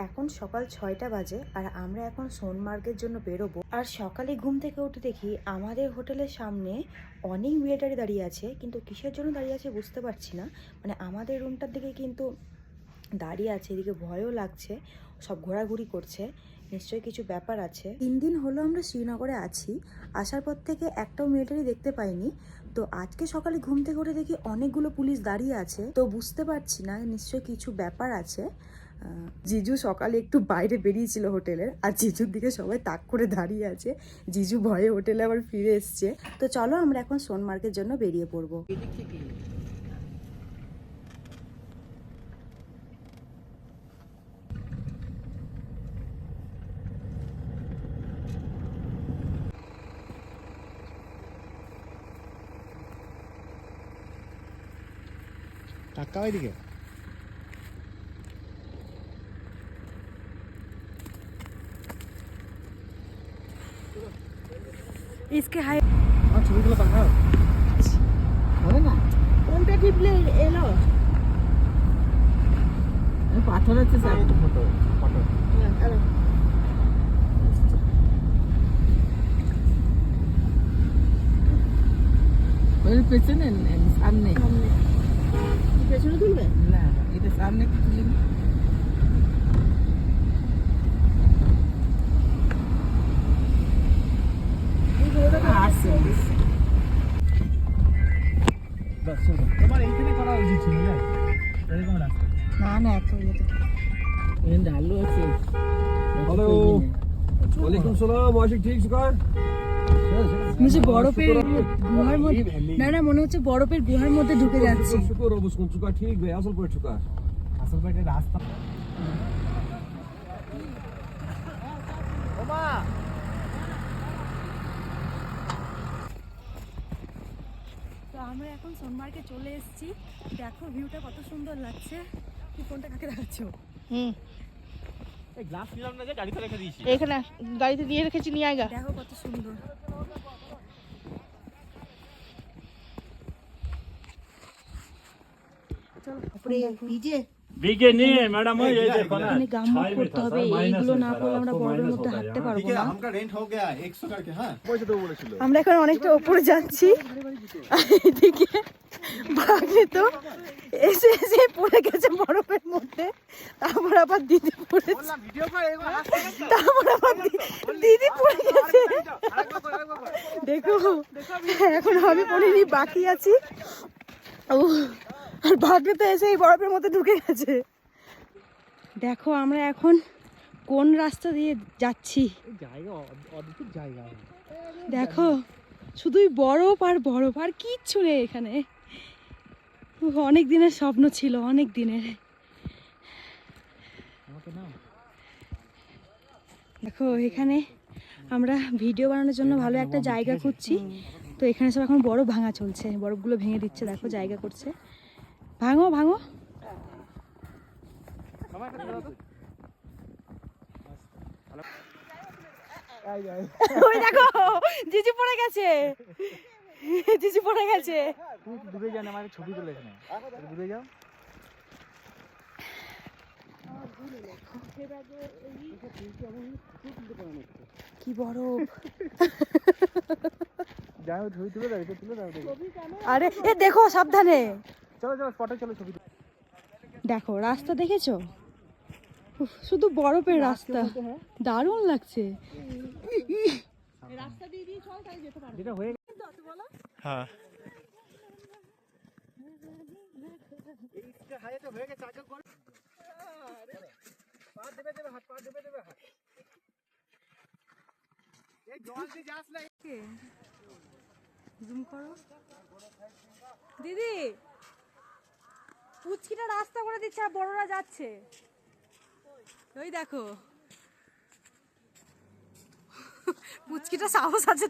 এখন সকাল 6টা বাজে আর আমরা এখন সোনমার্গের জন্য বেরোবো। আর সকালে ঘুম থেকে উঠে দেখি আমাদের হোটেলের সামনে অনেক মিলিটারি দাঁড়িয়ে আছে, কিন্তু কিসের জন্য দাঁড়িয়ে আছে বুঝতে পারছি না। মানে আমাদের রুমটার দিকে কিন্তু দাঁড়িয়ে আছে, এদিকে ভয়ও লাগছে, সব ঘোরাঘুরি করছে, নিশ্চয়ই কিছু ব্যাপার আছে। 3 দিন হলো আমরা শ্রীনগরে আছি, আসার পর থেকে একটাও মিলিটারি দেখতে পাইনি। তো আজকে সকালে ঘুম থেকে উঠে দেখি অনেকগুলো পুলিশ দাঁড়িয়ে আছে, তো বুঝতে পারছি না, নিশ্চয়ই কিছু ব্যাপার আছে। জিজু সকালে একটু বাইরে বেরিয়েছিল হোটেলের, আর জিজুর দিকে সবাই তাক করে দাঁড়িয়ে আছে। জিজু ভয়ে হোটেলে আবার ফিরে এসছে। তো চলো আমরা এখন সোনমার্গের জন্য বেরিয়ে পড়বো। টাকা ওইদিকে इसके हाई আমার ছবিগুলো পাঠাও হবে না কোনটা টিপলে এলো? পাথর আছে স্যার ফটো ফটো ওই পেছনে সামনে পেছনে তুলবে না এটা সামনে কি তুলি আছে বাস তোমার এইখানে করা উচিত ছিল না এরকম রাস্তা না না এত ইয়েতে এখানে ঢালু আছে। हेलो वालेकुम सलाम आशिक ठीक सुकार মুঝে বরফের গুহার মধ্যে, না না মনে হচ্ছে বরফের গুহার মধ্যে ঢুকে যাচ্ছি। शुक्र अब उसको चुका ठीक भाई असल पर चुका আসল পেটে রাস্তা ওমা তো আমরা এখন সোনমার্গে চলে এসেছি। দেখো ভিউটা কত সুন্দর লাগছে। কি কোনটা কাকে দেখাচ্ছ? এই গ্লাস নিলাম না যে গাড়িতে রেখে দিয়েছি এখানে গাড়িতে দিয়ে রেখেছি, নিয়ে আয় গা। দেখো কত সুন্দর। চলো উপরে ভিজে বিগে নিয়ে ম্যাডাম এই দেখো না এখানে গামবুট করতে হবে, এইগুলো না করলে আমরা বরফের মধ্যে হাঁটতে পারবো না। हमका रेंट हो गया 100 करके हाँ আমরা এখন অনেকটা উপরে যাচ্ছি, আর এদিকে ভাগে তো এসে এসে পড়ে গেছে বরফের মধ্যে। তারপর আবার দিদি পড়েছে, তারপর আবার দিদি পড়ে গেছে। দেখো এখন আমি পড়িনি, বাকি আছি। ও আর ভাগ্যে তো এসে এই বরফের মধ্যে ঢুকে গেছে। দেখো আমরা এখন কোন রাস্তা দিয়ে যাচ্ছি, জায়গা অদ্ভুত জায়গা দেখো শুধুই বরফ আর বরফ, আর কিচ্ছু নেই এখানে। অনেক দিনের স্বপ্ন ছিল, অনেক দিনের। আমাকে নাও দেখো এখানে আমরা ভিডিও বানানোর জন্য ভালো একটা জায়গা খুঁজছি। তো এখানে সব এখন বরফ ভাঙা চলছে, বরফগুলো ভেঙে দিচ্ছে, দেখো জায়গা করছে। ভাঙো ভাঙো, ওই দেখো জিজু পড়ে গেছে, জিজু পড়ে গেছে। তুমি দূরে যাও না, আমার ছবি তুলে এখানে দূরে যাও। কি বরফ, যাও ছবি তুলে দাও, এটা তুলে দাও। আরে এ দেখো সাবধানে। চলো চলো স্পটে চলো ছবি। দেখো রাস্তা দেখেছো, উফ, শুধু বরফের রাস্তা, দারুণ লাগছে। যেটা হয়ে হ্যাঁ জুম করো দিদি, পুচকিটা রাস্তা করে দিচ্ছে আর বড়রা যাচ্ছে। ওই দেখো পুচকিটা সাহস আছে